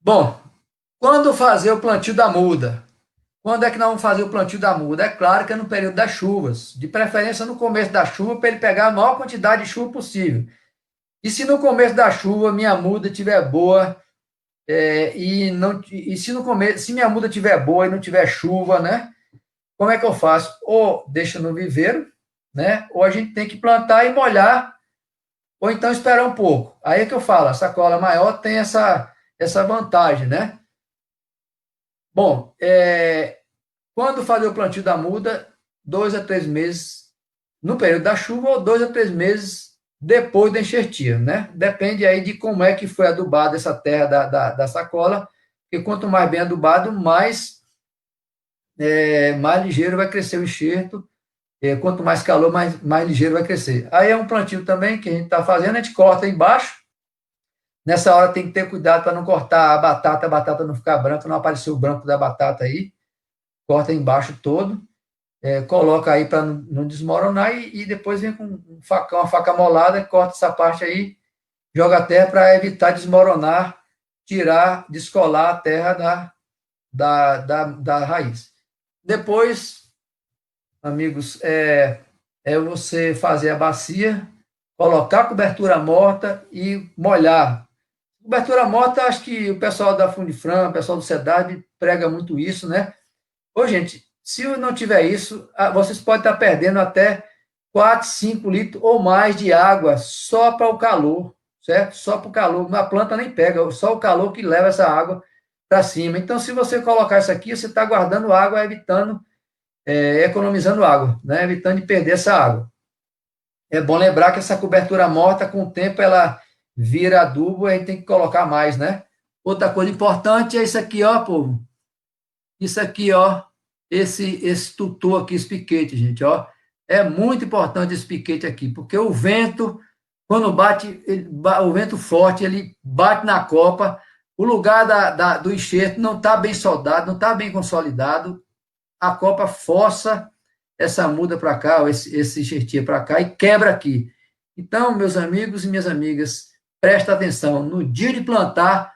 Bom, quando fazer o plantio da muda? Quando é que nós vamos fazer o plantio da muda? É claro que é no período das chuvas, de preferência no começo da chuva, para ele pegar a maior quantidade de chuva possível. E se no começo da chuva minha muda estiver boa, e se no começo, se minha muda estiver boa e não tiver chuva, né? Como é que eu faço? Ou deixa no viveiro, né? Ou a gente tem que plantar e molhar, ou então esperar um pouco. Aí é que eu falo, a sacola maior tem essa vantagem, né? Bom, quando fazer o plantio da muda, 2 a 3 meses no período da chuva ou 2 a 3 meses depois da enxertia, né? Depende aí de como é que foi adubada essa terra da sacola, porque quanto mais bem adubado, mais ligeiro vai crescer o enxerto, quanto mais calor, mais ligeiro vai crescer. Aí é um plantio também que a gente está fazendo, a gente corta embaixo, nessa hora tem que ter cuidado para não cortar a batata não ficar branca, não aparecer o branco da batata aí, corta embaixo todo, coloca aí para não desmoronar e depois vem com um facão, uma faca molada, corta essa parte aí, joga a terra para evitar desmoronar, tirar, descolar a terra da raiz. Depois, amigos, você fazer a bacia, colocar a cobertura morta e molhar. Cobertura morta, acho que o pessoal da Fundifran, o pessoal do SEDAB prega muito isso, né? Ô, gente, se não tiver isso, vocês podem estar perdendo até 4, 5 litros ou mais de água só para o calor, certo? Só para o calor. A planta nem pega, só o calor que leva essa água para cima. Então, se você colocar isso aqui, você está guardando água, evitando, economizando água, né? Evitando de perder essa água. É bom lembrar que essa cobertura morta, com o tempo, ela vira adubo, e a gente tem que colocar mais, né? Outra coisa importante é isso aqui, ó, povo. Isso aqui, ó, esse tutor aqui, esse piquete, gente, ó, é muito importante esse piquete aqui, porque o vento, quando bate, o vento forte, ele bate na copa, o lugar do enxerto não está bem soldado, não está bem consolidado, a copa força essa muda para cá, ou esse enxertia para cá, e quebra aqui. Então, meus amigos e minhas amigas, presta atenção, no dia de plantar,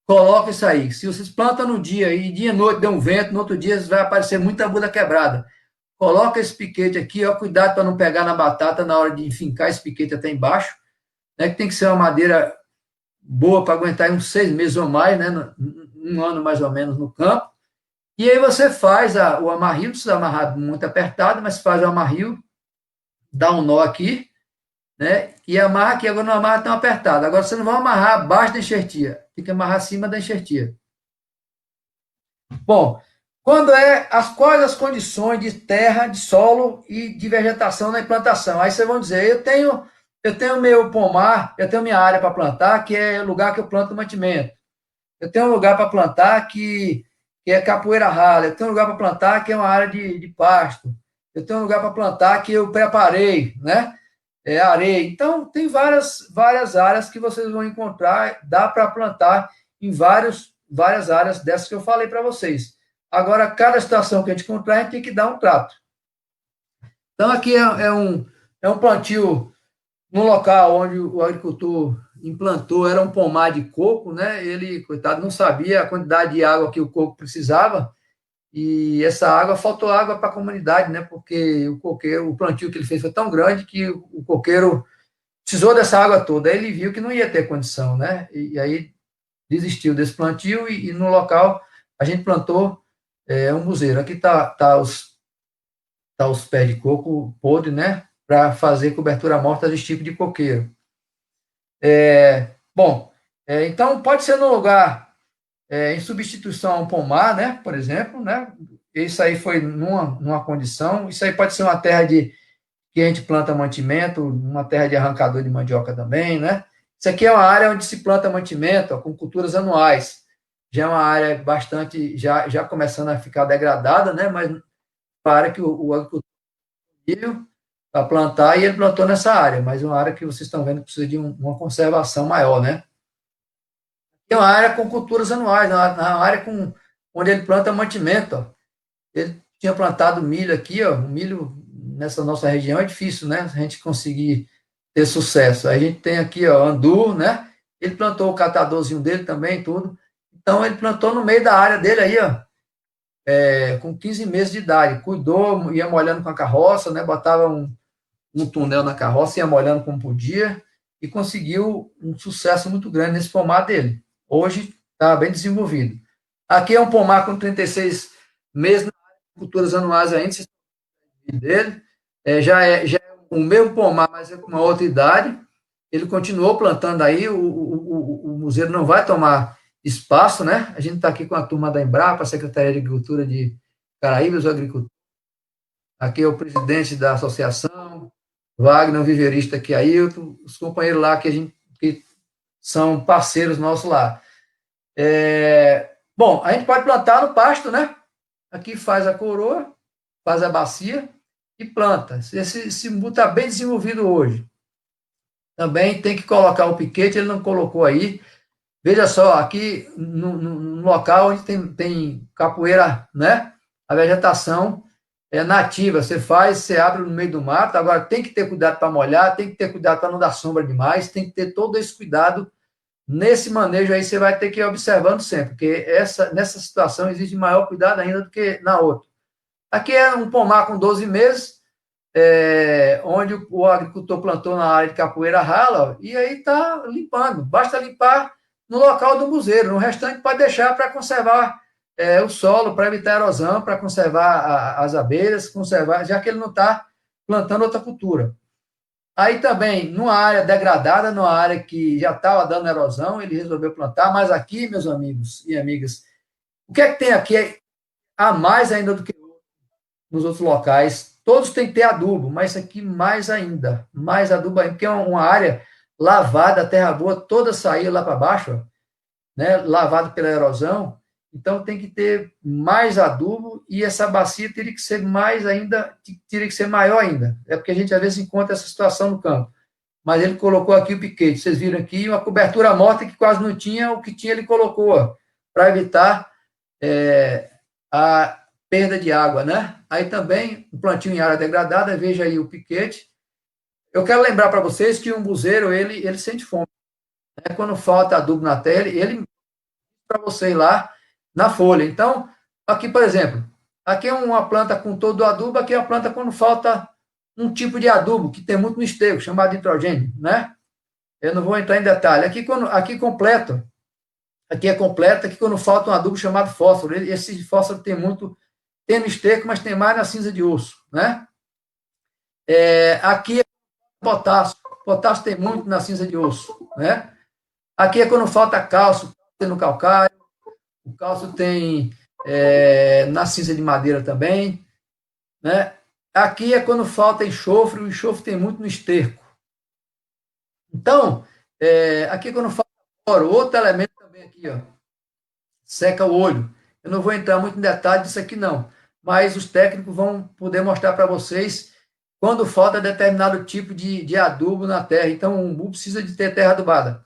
coloca isso aí. Se vocês plantam no dia e dia e noite deu um vento, no outro dia vai aparecer muita muda quebrada. Coloca esse piquete aqui, ó, cuidado para não pegar na batata na hora de enfincar esse piquete até embaixo, né, que tem que ser uma madeira boa para aguentar uns 6 meses ou mais, né, um ano mais ou menos no campo. E aí você faz o amarrio, não precisa amarrar muito apertado, mas faz o amarrio, dá um nó aqui, né? E amarra aqui, agora não amarra tão apertado. Agora você não vai amarrar abaixo da enxertia, tem que amarrar acima da enxertia. Bom, quais as condições de terra, de solo e de vegetação na implantação? Aí vocês vão dizer, eu tenho meu pomar, eu tenho minha área para plantar, que é o lugar que eu planto mantimento. Eu tenho um lugar para plantar que é capoeira rala. Eu tenho um lugar para plantar que é uma área de pasto. Eu tenho um lugar para plantar que eu preparei, né? É areia. Então, tem várias áreas que vocês vão encontrar, dá para plantar em várias áreas dessas que eu falei para vocês. Agora, cada situação que a gente encontrar, a gente tem que dar um trato. Então, aqui é um plantio no local onde o agricultor implantou, era um pomar de coco, né? Ele, coitado, não sabia a quantidade de água que o coco precisava, e essa água, faltou água para a comunidade, né? Porque o plantio que ele fez foi tão grande que o coqueiro precisou dessa água toda. Aí ele viu que não ia ter condição, né? E aí desistiu desse plantio e no local a gente plantou um buzeiro. Aqui tá os pés de coco podre, né? Para fazer cobertura morta desse tipo de coqueiro. Bom, então pode ser no lugar em substituição a um pomar, né? Por exemplo, né? Isso aí foi numa condição. Isso aí pode ser uma terra que a gente planta mantimento, uma terra de arrancador de mandioca também, né? Isso aqui é uma área onde se planta mantimento, ó, com culturas anuais. Já é uma área bastante, já começando a ficar degradada, né? Mas para que o agricultor para plantar e ele plantou nessa área, mas uma área que vocês estão vendo que precisa de uma conservação maior, né? Tem uma área com culturas anuais, na área onde ele planta mantimento, ó. Ele tinha plantado milho aqui, ó, milho nessa nossa região é difícil, né? A gente conseguir ter sucesso. A gente tem aqui, ó, andu, né? Ele plantou o catadorzinho dele também, tudo. Então, ele plantou no meio da área dele aí, ó, com 15 meses de idade. Cuidou, ia molhando com a carroça, né? Botava um túnel na carroça, ia molhando como podia, e conseguiu um sucesso muito grande nesse pomar dele. Hoje está bem desenvolvido. Aqui é um pomar com 36 meses, na área de culturas anuais ainda, dele. Já é o mesmo pomar, mas é com uma outra idade. Ele continuou plantando aí, o museu não vai tomar espaço, né? A gente está aqui com a turma da Embrapa, a Secretaria de Agricultura de Caraíbas, o agricultor. Aqui é o presidente da associação, Wagner, o viverista aqui, Ailton, os companheiros lá que são parceiros nossos lá. Bom, a gente pode plantar no pasto, né? Aqui faz a coroa, faz a bacia e planta. Esse mbu está bem desenvolvido hoje. Também tem que colocar o piquete, ele não colocou aí. Veja só, aqui no local onde tem capoeira, né? A vegetação é nativa. Você abre no meio do mato. Agora tem que ter cuidado para molhar, tem que ter cuidado para não dar sombra demais, tem que ter todo esse cuidado. Nesse manejo aí você vai ter que ir observando sempre, porque nessa situação exige maior cuidado ainda do que na outra. Aqui é um pomar com 12 meses, onde o agricultor plantou na área de capoeira rala, e aí está limpando. Basta limpar no local do buzeiro, no restante pode deixar para conservar o solo, para evitar erosão, para conservar as abelhas, conservar, já que ele não está plantando outra cultura. Aí também, numa área degradada, numa área que já estava dando erosão, ele resolveu plantar, mas aqui, meus amigos e amigas, o que é que tem aqui a mais ainda do que nos outros locais? Todos têm que ter adubo, mas isso aqui mais ainda, mais adubo ainda, porque é uma área lavada, a terra boa toda saiu lá para baixo, ó, né, lavada pela erosão, então tem que ter mais adubo e essa bacia teria que ser mais ainda, teria que ser maior ainda. É porque a gente às vezes encontra essa situação no campo. Mas ele colocou aqui o piquete, vocês viram aqui, uma cobertura morta que quase não tinha, o que tinha ele colocou, para evitar a perda de água, né? Aí também, um plantio em área degradada, veja aí o piquete. Eu quero lembrar para vocês que um buzeiro, ele sente fome. Né? Quando falta adubo na terra, ele para você ir lá na folha. Então, aqui, por exemplo, aqui é uma planta com todo o adubo, aqui é uma planta quando falta um tipo de adubo, que tem muito no esterco, chamado nitrogênio, né? Eu não vou entrar em detalhe. Aqui completo, aqui é completo, aqui quando falta um adubo chamado fósforo. Esse fósforo tem no esterco, mas tem mais na cinza de osso, né? Aqui é potássio. Potássio tem muito na cinza de osso, né? Aqui é quando falta cálcio, tem no calcário. O cálcio tem na cinza de madeira também, né? Aqui é quando falta enxofre, o enxofre tem muito no esterco. Então, aqui é quando falta cloro, outro elemento também aqui, ó, seca o olho. Eu não vou entrar muito em detalhe disso aqui não, mas os técnicos vão poder mostrar para vocês quando falta determinado tipo de adubo na terra. Então, o umbu precisa de ter terra adubada.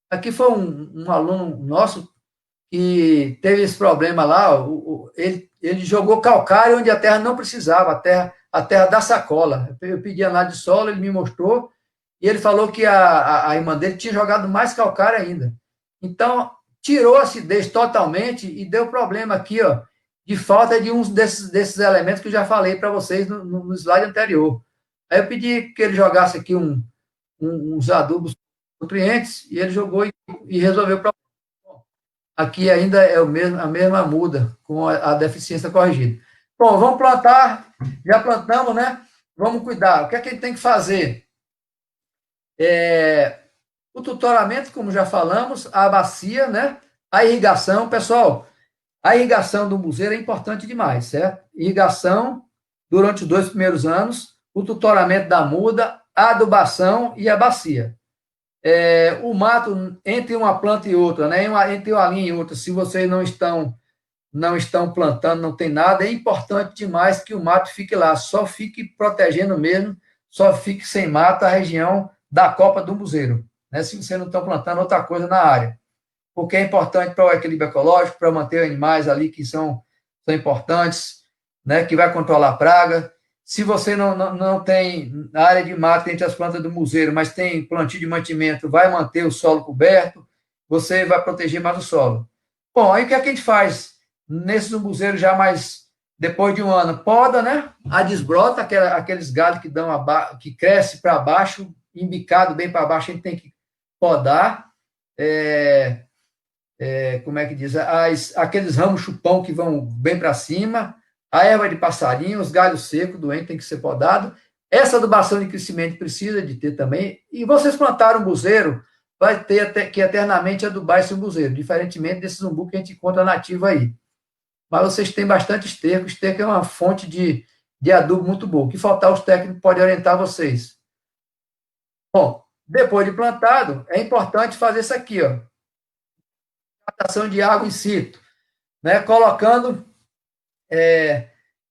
Aqui foi um aluno nosso que teve esse problema lá, ele jogou calcário onde a terra não precisava, a terra da sacola. Eu pedi análise de solo, ele me mostrou, e ele falou que a irmã dele tinha jogado mais calcário ainda. Então, tirou a acidez totalmente e deu problema aqui, ó, de falta de uns desses elementos que eu já falei para vocês no slide anterior. Aí eu pedi que ele jogasse aqui uns adubos nutrientes, e ele jogou e resolveu o problema. Aqui ainda é a mesma muda, com a deficiência corrigida. Bom, vamos plantar, já plantamos, né? Vamos cuidar. O que é que a gente tem que fazer? O tutoramento, como já falamos, a bacia, né? A irrigação. Pessoal, a irrigação do buzeiro é importante demais, certo? Irrigação durante os 2 primeiros anos, o tutoramento da muda, a adubação e a bacia. O mato entre uma planta e outra, né? Entre uma linha e outra, se vocês não estão plantando, não tem nada, é importante demais que o mato fique lá, só fique protegendo mesmo, só fique sem mato a região da copa do buzeiro, né? Se vocês não estão plantando outra coisa na área, porque é importante para o equilíbrio ecológico, para manter animais ali que são importantes, né? Que vai controlar a praga. Se você não tem área de mato entre as plantas do buzeiro, mas tem plantio de mantimento, vai manter o solo coberto, você vai proteger mais o solo. Bom, aí o que é que a gente faz? Nesses umbuzeiros já mais, depois de um ano, poda, né? A desbrota, aqueles galhos que dão que cresce para baixo, embicado bem para baixo, a gente tem que podar. Como é que diz? Aqueles ramos chupão que vão bem para cima, a erva de passarinho, os galhos secos, doentes, tem que ser podado. Essa adubação de crescimento precisa de ter também. E vocês plantaram um buzeiro, vai ter que eternamente adubar esse umbuzeiro, diferentemente desses umbu que a gente encontra nativo aí. Mas vocês têm bastante esterco. Esterco é uma fonte de adubo muito boa. O que faltar, os técnicos podem orientar vocês. Bom, depois de plantado, é importante fazer isso aqui, ó. Captação de água in situ, né? Colocando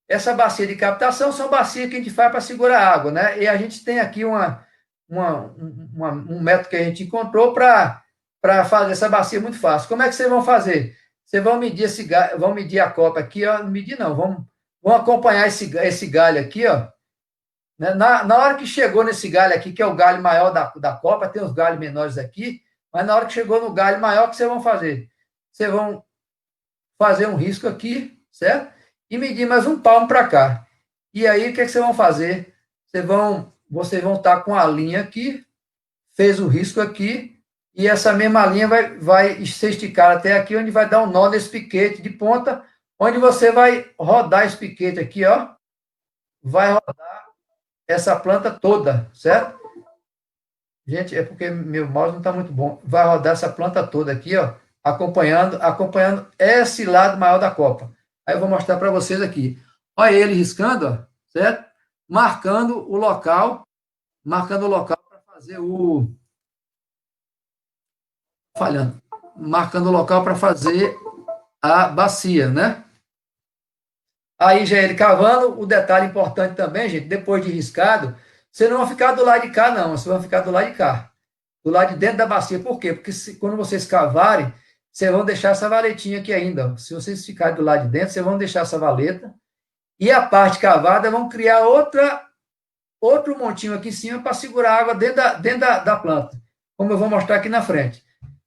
essa bacia de captação, são bacias que a gente faz para segurar a água, né? E a gente tem aqui um método que a gente encontrou para fazer essa bacia muito fácil. Como é que vocês vão fazer? Vocês vão medir vão medir a copa aqui, ó. Não medir não, vão acompanhar esse galho aqui, ó. Né? Na hora que chegou nesse galho aqui, que é o galho maior da copa, tem os galhos menores aqui, mas na hora que chegou no galho maior, o que vocês vão fazer? Vocês vão fazer um risco aqui, certo? E medir mais um palmo para cá. E aí, o que, é que vocês vão fazer? Vocês vão estar com a linha aqui, fez o risco aqui, e essa mesma linha vai ser esticada até aqui, onde vai dar um nó nesse piquete de ponta, onde você vai rodar esse piquete aqui, ó, vai rodar essa planta toda, certo? Gente, é porque meu mouse não está muito bom. Vai rodar essa planta toda aqui, ó, acompanhando esse lado maior da copa. Aí eu vou mostrar para vocês aqui. Olha ele riscando, ó, certo? Marcando o local para fazer marcando o local para fazer a bacia, né? Aí já ele cavando, o detalhe importante também, gente, depois de riscado, você não vai ficar do lado de cá, não, você vai ficar do lado de cá, do lado de dentro da bacia. Por quê? Porque quando vocês cavarem, vocês vão deixar essa valetinha aqui ainda. Se vocês ficarem do lado de dentro, vocês vão deixar essa valeta, e a parte cavada vão criar outro montinho aqui em cima para segurar a água dentro da planta, como eu vou mostrar aqui na frente.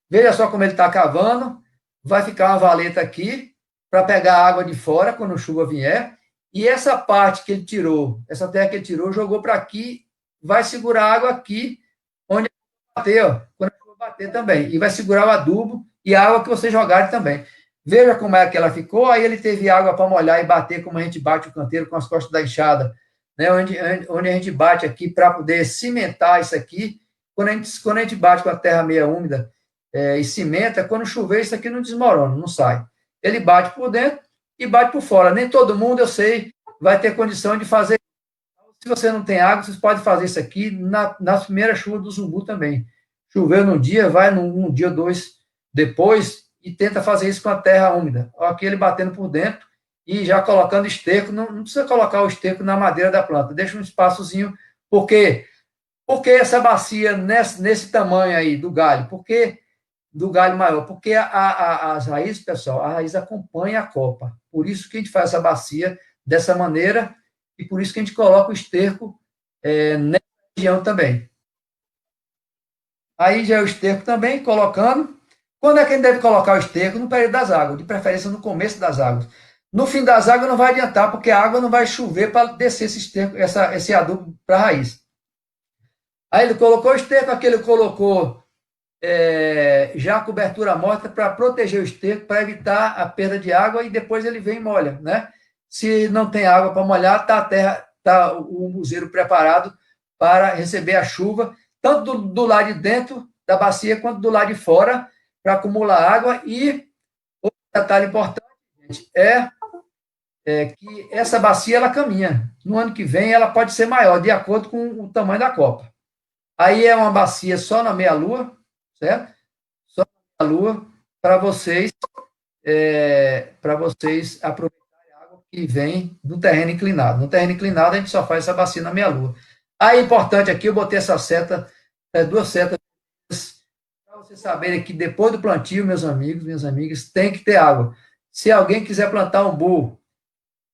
Veja só como ele está cavando, vai ficar uma valeta aqui, para pegar a água de fora quando a chuva vier, e essa parte que ele tirou, essa terra que ele tirou, jogou para aqui, vai segurar a água aqui, onde bater, ó, quando a chuva bater também, e vai segurar o adubo e a água que vocês jogarem também. Veja como é que ela ficou, aí ele teve água para molhar e bater, como a gente bate o canteiro com as costas da enxada, né, onde a gente bate aqui para poder cimentar isso aqui. Quando a gente bate com a terra meia úmida e cimenta, quando chover, isso aqui não desmorona, não sai. Ele bate por dentro e bate por fora. Nem todo mundo, eu sei, vai ter condição de fazer. Se você não tem água, vocês podem fazer isso aqui na primeira chuva do Zumbu também. Choveu num dia, vai num dia ou dois depois e tenta fazer isso com a terra úmida. Aqui ele batendo por dentro e já colocando esterco. Não precisa colocar o esterco na madeira da planta. Deixa um espaçozinho. Por quê? Por que essa bacia nesse tamanho aí do galho? Porque do galho maior, porque as raízes, pessoal, a raiz acompanha a copa. Por isso que a gente faz essa bacia dessa maneira e por isso que a gente coloca o esterco nessa região também. Aí já é o esterco também, colocando. Quando é que a gente deve colocar o esterco? No período das águas, de preferência no começo das águas. No fim das águas não vai adiantar, porque a água não vai chover para descer esse esterco, esse adubo para a raiz. Aí ele colocou o esterco, aqui ele colocou já a cobertura morta para proteger o esterco, para evitar a perda de água, e depois ele vem e molha, né? Se não tem água para molhar, está o umbuzeiro preparado para receber a chuva, tanto do lado de dentro da bacia quanto do lado de fora, para acumular água. E outro detalhe importante, gente, que essa bacia ela caminha. No ano que vem ela pode ser maior, de acordo com o tamanho da copa. Aí é uma bacia só na meia-lua, certo? Só na lua, para vocês aproveitarem a água que vem do terreno inclinado. No terreno inclinado, a gente só faz essa bacia na meia-lua. Aí, importante aqui, eu botei essa seta, duas setas, para vocês saberem que depois do plantio, meus amigos, minhas amigas, tem que ter água. Se alguém quiser plantar umbu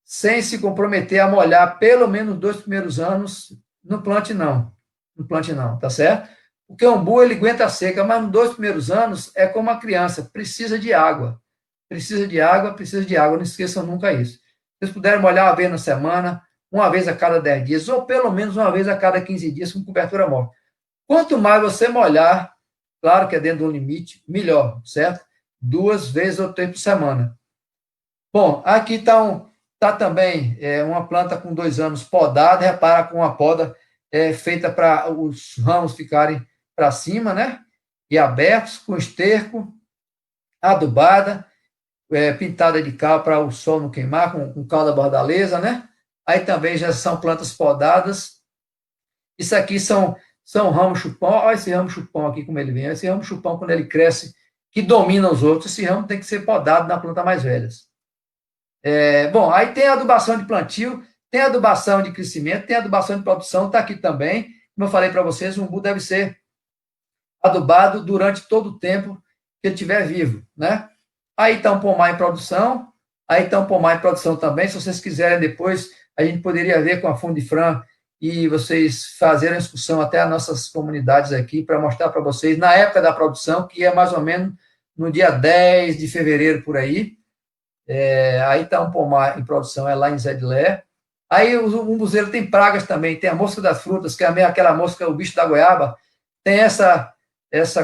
sem se comprometer a molhar pelo menos 2 primeiros anos, não plante não. Não plante não, tá certo? Porque o umbu, ele aguenta a seca, mas nos 2 primeiros anos é como uma criança, precisa de água. precisa de água, não esqueçam nunca isso. Se vocês puderem molhar uma vez na semana, uma vez a cada 10 dias, ou pelo menos uma vez a cada 15 dias com cobertura morta. Quanto mais você molhar, claro que é dentro do limite, melhor, certo? 2 vezes ou 3 por semana. Bom, aqui tá também uma planta com 2 anos podada, repara com uma poda feita para os ramos ficarem para cima, né? E abertos, com esterco, adubada, pintada de cal para o sol não queimar, com cal da bordaleza, né? Aí também já são plantas podadas. Isso aqui são ramos chupão. Olha esse ramo chupão aqui, como ele vem. Esse ramo chupão, quando ele cresce, que domina os outros, esse ramo tem que ser podado na planta mais velhas. Bom, aí tem a adubação de plantio, tem a adubação de crescimento, tem a adubação de produção, está aqui também. Como eu falei para vocês, o umbu deve ser adubado durante todo o tempo que ele estiver vivo, né? Aí está um pomar em produção, aí está um pomar em produção também. Se vocês quiserem depois, a gente poderia ver com a Fundifran e vocês fazerem a excursão até as nossas comunidades aqui para mostrar para vocês, na época da produção, que é mais ou menos no dia 10 de fevereiro, por aí. Aí está um pomar em produção, é lá em Zé de Lé. Aí o umbuzeiro tem pragas também, tem a mosca das frutas, que é aquela mosca, o bicho da goiaba, tem essa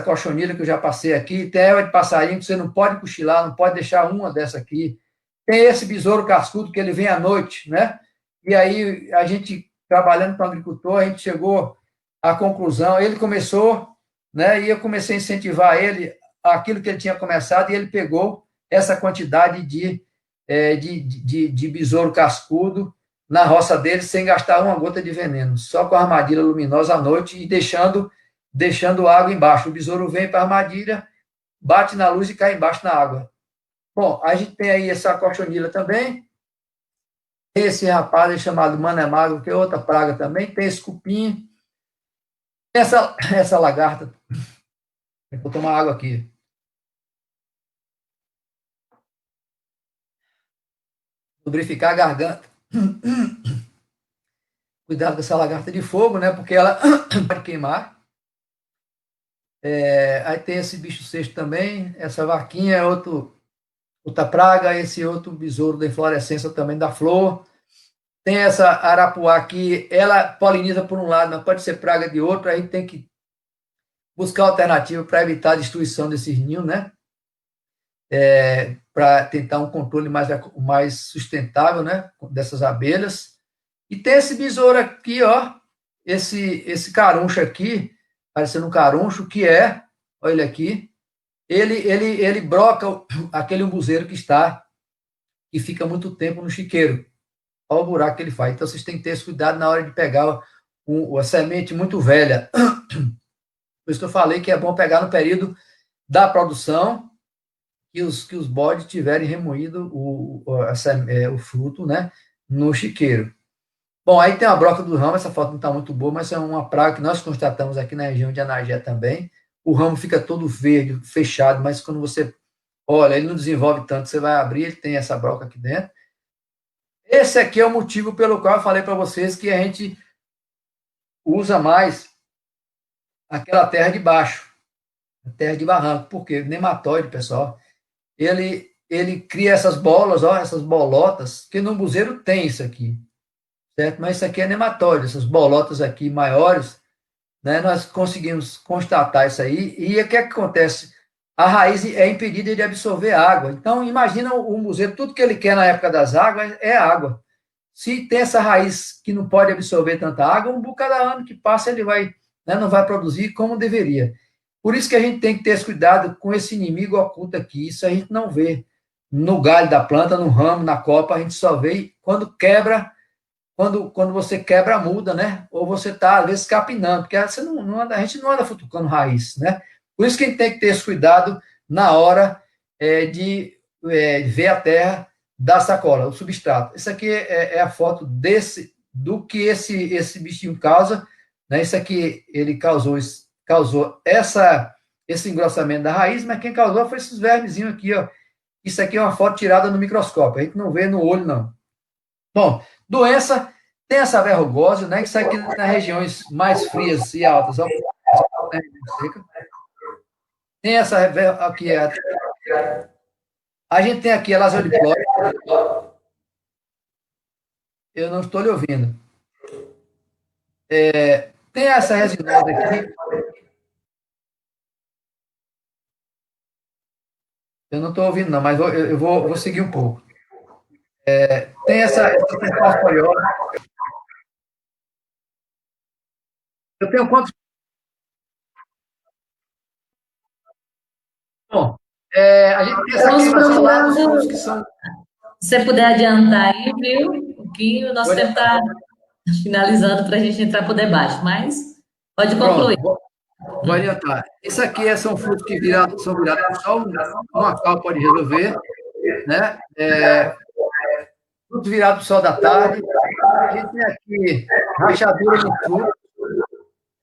cochonilha que eu já passei aqui, tem a erva de passarinho, que você não pode cochilar, não pode deixar uma dessa aqui. Tem esse besouro cascudo, que ele vem à noite, né? E aí, a gente, trabalhando com o agricultor, a gente chegou à conclusão, ele começou, né? E eu comecei a incentivar ele, aquilo que ele tinha começado, e ele pegou essa quantidade de besouro cascudo na roça dele, sem gastar uma gota de veneno, só com a armadilha luminosa à noite e deixando água embaixo. O besouro vem para a armadilha, bate na luz e cai embaixo na água. Bom, a gente tem aí essa cochonilha também, esse rapaz chamado manemagro, que é outra praga também, tem esse cupim, essa lagarta. Vou tomar água aqui. Lubrificar a garganta. Cuidado com essa lagarta de fogo, né? Porque ela pode queimar. Aí tem esse bicho cesto também, essa vaquinha é outra praga, esse outro besouro da inflorescência também da flor. Tem essa arapuá que ela poliniza por um lado, mas pode ser praga de outro, aí tem que buscar alternativa para evitar a destruição desses ninhos, né? Para tentar um controle mais sustentável, né? Dessas abelhas. E tem esse besouro aqui, ó, esse caruncho aqui, parecendo um caruncho, olha ele aqui, ele broca aquele umbuzeiro que fica muito tempo no chiqueiro. Olha o buraco que ele faz. Então, vocês têm que ter esse cuidado na hora de pegar a semente muito velha. Por isso que eu falei que é bom pegar no período da produção, que os bodes tiverem remoído o fruto, né, no chiqueiro. Bom, aí tem a broca do ramo, essa foto não está muito boa, mas é uma praga que nós constatamos aqui na região de Anagé também. O ramo fica todo verde, fechado, mas quando você olha, ele não desenvolve tanto, você vai abrir, ele tem essa broca aqui dentro. Esse aqui é o motivo pelo qual eu falei para vocês que a gente usa mais aquela terra de baixo, a terra de barranco, porque o nematóide, pessoal, ele cria essas bolas, ó, essas bolotas, que no umbuzeiro tem isso aqui, certo? Mas isso aqui é nematóide, essas bolotas aqui maiores, né? Nós conseguimos constatar isso aí, e o que acontece? A raiz é impedida de absorver água. Então, imagina o umbuzeiro, tudo que ele quer na época das águas é água. Se tem essa raiz que não pode absorver tanta água, um cada ano que passa ele não vai produzir como deveria. Por isso que a gente tem que ter esse cuidado com esse inimigo oculto aqui. Isso a gente não vê no galho da planta, no ramo, na copa, a gente só vê quando quebra, quando você quebra a muda, né? Ou você está, às vezes, capinando, porque a gente não anda futucando raiz, né? Por isso que a gente tem que ter esse cuidado na hora de ver a terra da sacola, o substrato. Isso aqui é a foto do que esse bichinho causa, né? Isso aqui, ele causou esse engrossamento da raiz, mas quem causou foi esses vermezinhos aqui, ó. Isso aqui é uma foto tirada no microscópio, a gente não vê no olho, não. Bom, doença, tem essa verrugose, né? Que isso aqui nas regiões mais frias e altas, ó, tem essa aqui, A gente tem aqui a lazodiploide. Eu não estou lhe ouvindo. Tem essa resinose aqui. Eu não estou ouvindo, não, mas eu vou seguir um pouco. Tem essa sulfasporiose. Eu tenho quantos? Bom, a gente tem essa Vamos queimação lá dos frutos procurando. que são. Se você puder adiantar aí, viu? Que o nosso Pode tempo entrar. está finalizando para a gente entrar para o debate, mas pode concluir. Pronto, vou adiantar. Isso aqui são frutos que são virados por só uma cal pode resolver, né? Fruto virado para o sol da tarde. A gente tem aqui rachadura no fruto.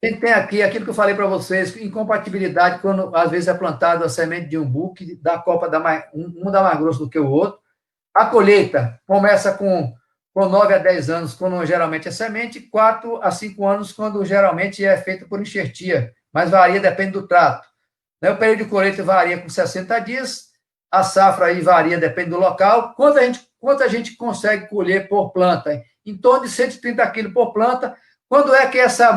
A gente tem aqui aquilo que eu falei para vocês, incompatibilidade, quando às vezes é plantado a semente de umbu, que da copa um dá mais grosso do que o outro. A colheita começa com 9 a 10 anos, quando geralmente é semente, 4 a 5 anos, quando geralmente é feito por enxertia, mas varia, depende do trato. Né? O período de colheita varia com 60 dias, a safra aí varia, depende do local. Quanto a gente consegue colher por planta? Em torno de 130 quilos por planta. Quando é que essa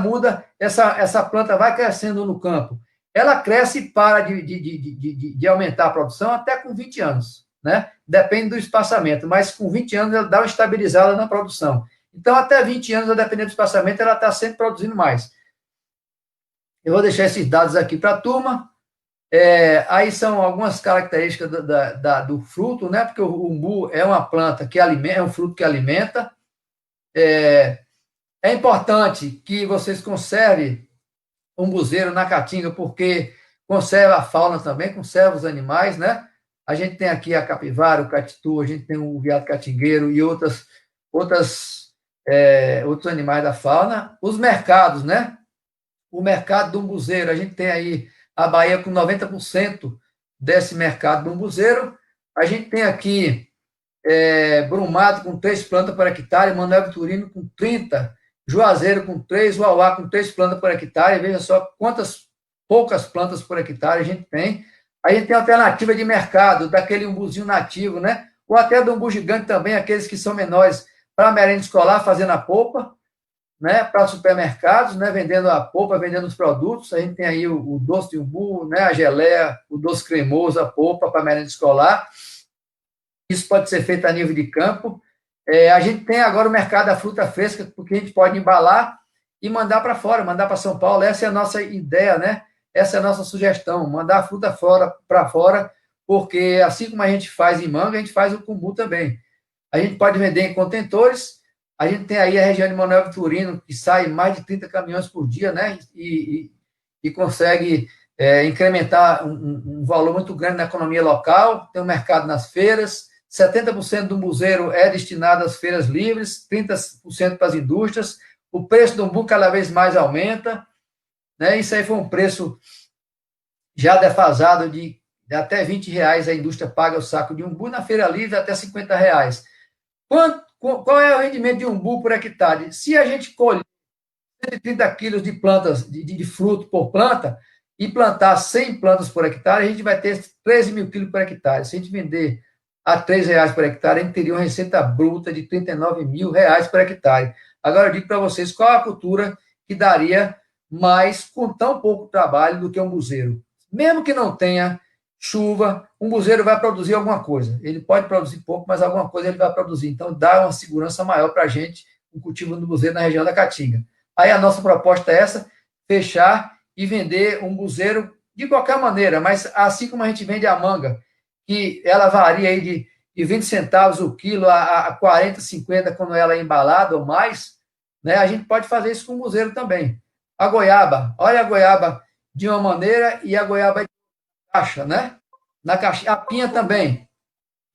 planta vai crescendo no campo? Ela cresce e para de aumentar a produção até com 20 anos, né? Depende do espaçamento, mas com 20 anos ela dá uma estabilizada na produção. Então, até 20 anos, a depender do espaçamento, ela está sempre produzindo mais. Eu vou deixar esses dados aqui para a turma. Aí são algumas características do fruto, né? Porque o umbu é uma planta que alimenta, é um fruto que alimenta. É importante que vocês conservem o umbuzeiro na caatinga, porque conserva a fauna também, conserva os animais, né? A gente tem aqui a capivara, o catitu, a gente tem o veado catingueiro e outros animais da fauna. Os mercados, né? O mercado do umbuzeiro, a gente tem aí a Bahia com 90% desse mercado do umbuzeiro. A gente tem aqui Brumado com 3 plantas por hectare, Manuel Vitorino com 30, Juazeiro com 3, Uauá com 3 plantas por hectare. Veja só quantas poucas plantas por hectare a gente tem. A gente tem alternativa de mercado, daquele umbuzinho nativo, né? Ou até do umbu gigante também, aqueles que são menores, para merenda escolar, fazendo a polpa, né, para supermercados, né, vendendo a polpa, vendendo os produtos. A gente tem aí o doce de umbu, né, a geleia, o doce cremoso, a polpa para merenda escolar. Isso pode ser feito a nível de campo. A gente tem agora o mercado da fruta fresca, porque a gente pode embalar e mandar para fora, mandar para São Paulo. Essa é a nossa ideia, né? Essa é a nossa sugestão, mandar a fruta para fora, porque assim como a gente faz em manga, a gente faz o cumbu também. A gente pode vender em contentores. A gente tem aí a região de Manuel Vitorino, que sai mais de 30 caminhões por dia, né? E consegue incrementar um valor muito grande na economia local. Tem um mercado nas feiras. 70% do umbuzeiro é destinado às feiras livres, 30% para as indústrias. O preço do umbu cada vez mais aumenta. Né? Isso aí foi um preço já defasado de até R$ 20 a indústria paga o saco de umbu, na feira livre até R$ 50. Qual é o rendimento de umbu por hectare? Se a gente colher 130 quilos de plantas, de fruto por planta, e plantar 100 plantas por hectare, a gente vai ter 13 mil quilos por hectare. Se a gente vender a R$ 3 por hectare, a gente teria uma receita bruta de R$ 39 mil por hectare. Agora eu digo para vocês qual a cultura que daria mais com tão pouco trabalho do que um buzeiro. Mesmo que não tenha chuva, um buzeiro vai produzir alguma coisa. Ele pode produzir pouco, mas alguma coisa ele vai produzir. Então, dá uma segurança maior para a gente, o cultivo do buzeiro na região da Caatinga. Aí a nossa proposta é essa, fechar e vender um buzeiro de qualquer maneira, mas assim como a gente vende a manga, que ela varia aí de 20 centavos o quilo a 40, 50 quando ela é embalada ou mais, né? A gente pode fazer isso com o buzeiro também. A goiaba, olha a goiaba de uma maneira e a goiaba de caixa, né? Na caixa, a pinha também.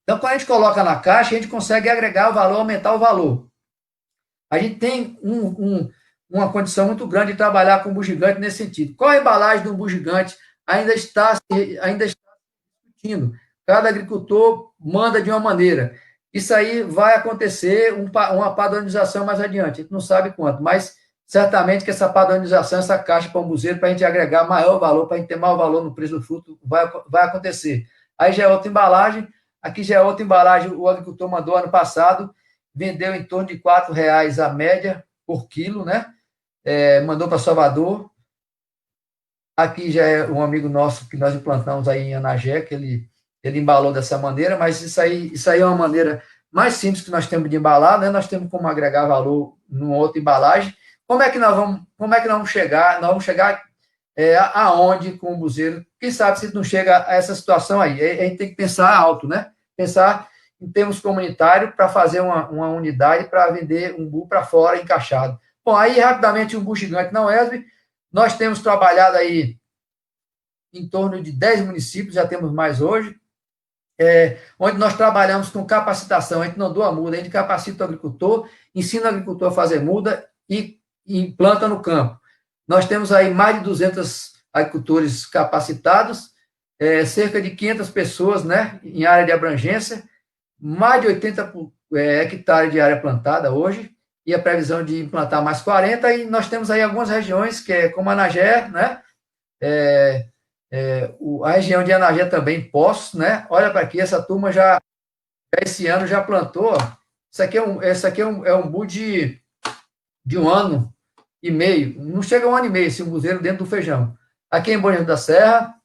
Então, quando a gente coloca na caixa, a gente consegue agregar o valor, aumentar o valor. A gente tem uma condição muito grande de trabalhar com o bugigante nesse sentido. Qual a embalagem do bugigante? Ainda está discutindo. Cada agricultor manda de uma maneira. Isso aí vai acontecer uma padronização mais adiante. A gente não sabe quanto, mas certamente que essa padronização, essa caixa para o buzeiro, para a gente agregar maior valor, para a gente ter maior valor no preço do fruto, vai acontecer. Aí já é outra embalagem. Aqui já é outra embalagem, o agricultor mandou ano passado, vendeu em torno de R$ 4 a média por quilo, né? Mandou para Salvador. Aqui já é um amigo nosso que nós implantamos aí em Anagé, que ele embalou dessa maneira, mas isso aí é uma maneira mais simples que nós temos de embalar, né? Nós temos como agregar valor numa outra embalagem. Como é que nós vamos chegar? Nós vamos chegar aonde com o buzeiro? Quem sabe se não chega a essa situação aí? A gente tem que pensar alto, né? Pensar em termos comunitários para fazer uma unidade para vender umbu para fora encaixado. Bom, aí rapidamente umbu gigante na UESB. Nós temos trabalhado aí em torno de 10 municípios, já temos mais hoje, onde nós trabalhamos com capacitação. A gente não doa muda, a gente capacita o agricultor, ensina o agricultor a fazer muda e implanta no campo. Nós temos aí mais de 200 agricultores capacitados, cerca de 500 pessoas, né, em área de abrangência, mais de 80 hectares de área plantada hoje, e a previsão de implantar mais 40, e nós temos aí algumas regiões, como Anagé, né? A região de Anagé também, Poços, né? Olha para aqui, essa turma esse ano já plantou, isso aqui é um umbu de 1 ano e meio, não chega a 1 ano e meio, esse umbuzeiro dentro do feijão. Aqui em Bom Jesus da Serra,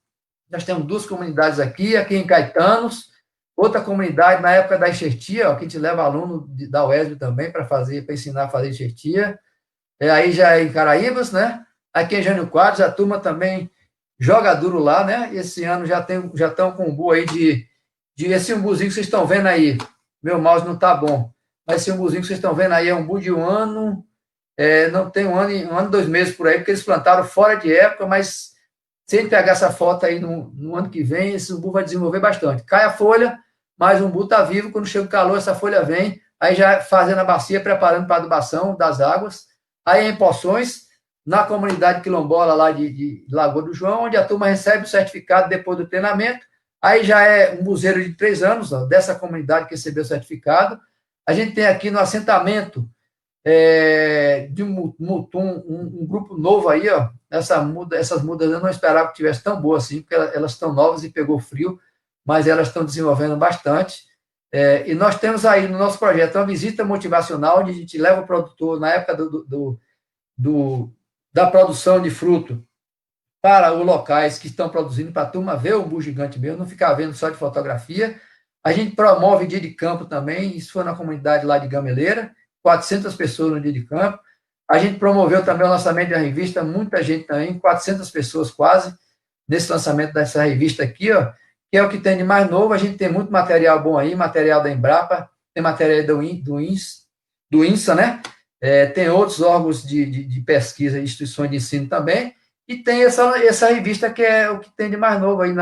nós temos 2 comunidades aqui em Caetanos, outra comunidade, na época da enxertia, que a gente leva aluno da UESB também para ensinar a fazer enxertia. Aí já é em Caraíbas, né? Aqui em Jânio Quadros, a turma também joga duro lá, né? Esse ano já estão com umbu aí esse umbuzinho que vocês estão vendo aí. Meu mouse não está bom. Mas esse umbuzinho que vocês estão vendo aí é um umbu de 1 ano, não tem 1 ano e 2 meses por aí, porque eles plantaram fora de época, mas se a gente pegar essa foto aí no ano que vem, esse umbu vai desenvolver bastante. Cai a folha, mas o umbu está vivo, quando chega o calor, essa folha vem, aí já fazendo a bacia, preparando para a adubação das águas. Aí em Poções, na comunidade quilombola lá de Lagoa do João, onde a turma recebe o certificado depois do treinamento. Aí já é um buzeiro de 3 anos, dessa comunidade que recebeu o certificado. A gente tem aqui no assentamento de Mutum, um grupo novo aí, ó. Essas mudas eu não esperava que tivesse tão boa assim, porque elas estão novas e pegou frio, mas elas estão desenvolvendo bastante. E nós temos aí no nosso projeto uma visita motivacional, onde a gente leva o produtor, na época da produção de fruto, para os locais que estão produzindo, para a turma ver o umbu gigante mesmo, não ficar vendo só de fotografia. A gente promove dia de campo também, isso foi na comunidade lá de Gameleira, 400 pessoas no dia de campo. A gente promoveu também o lançamento da revista, muita gente também, 400 pessoas quase, nesse lançamento dessa revista aqui, ó, que é o que tem de mais novo. A gente tem muito material bom aí, material da Embrapa, tem material do INSA, né? Tem outros órgãos de pesquisa e instituições de ensino também, e tem essa revista que é o que tem de mais novo aí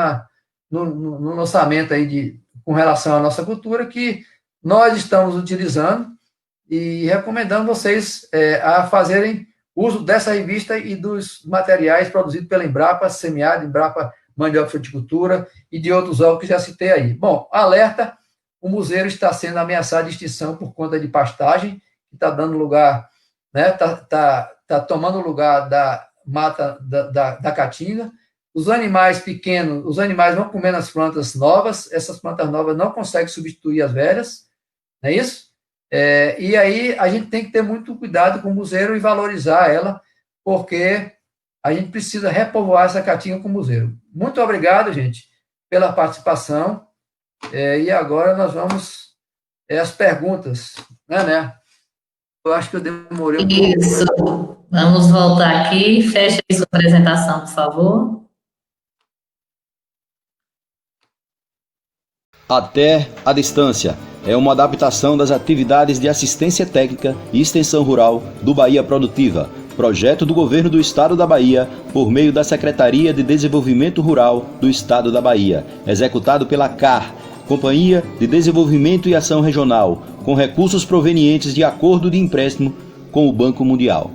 no lançamento aí com relação à nossa cultura, que nós estamos utilizando e recomendando vocês a fazerem uso dessa revista e dos materiais produzidos pela Embrapa, Semiad, Embrapa Mandioca e Fruticultura e de outros órgãos que já citei aí. Bom, alerta, o museiro está sendo ameaçado de extinção por conta de pastagem, que está dando lugar, né, tá tomando lugar da mata da caatinga. Os animais pequenos, os animais vão comendo as plantas novas, essas plantas novas não conseguem substituir as velhas, não é isso? E aí a gente tem que ter muito cuidado com o museiro e valorizar ela, porque a gente precisa repovoar essa caatinga com o museiro. Muito obrigado, gente, pela participação. E agora nós vamos às perguntas, né? Eu acho que eu demorei um pouco. Isso. Vamos voltar aqui. Feche aí sua apresentação, por favor. Até a distância é uma adaptação das atividades de assistência técnica e extensão rural do Bahia Produtiva, projeto do Governo do Estado da Bahia por meio da Secretaria de Desenvolvimento Rural do Estado da Bahia, executado pela CAR, Companhia de Desenvolvimento e Ação Regional, com recursos provenientes de acordo de empréstimo com o Banco Mundial.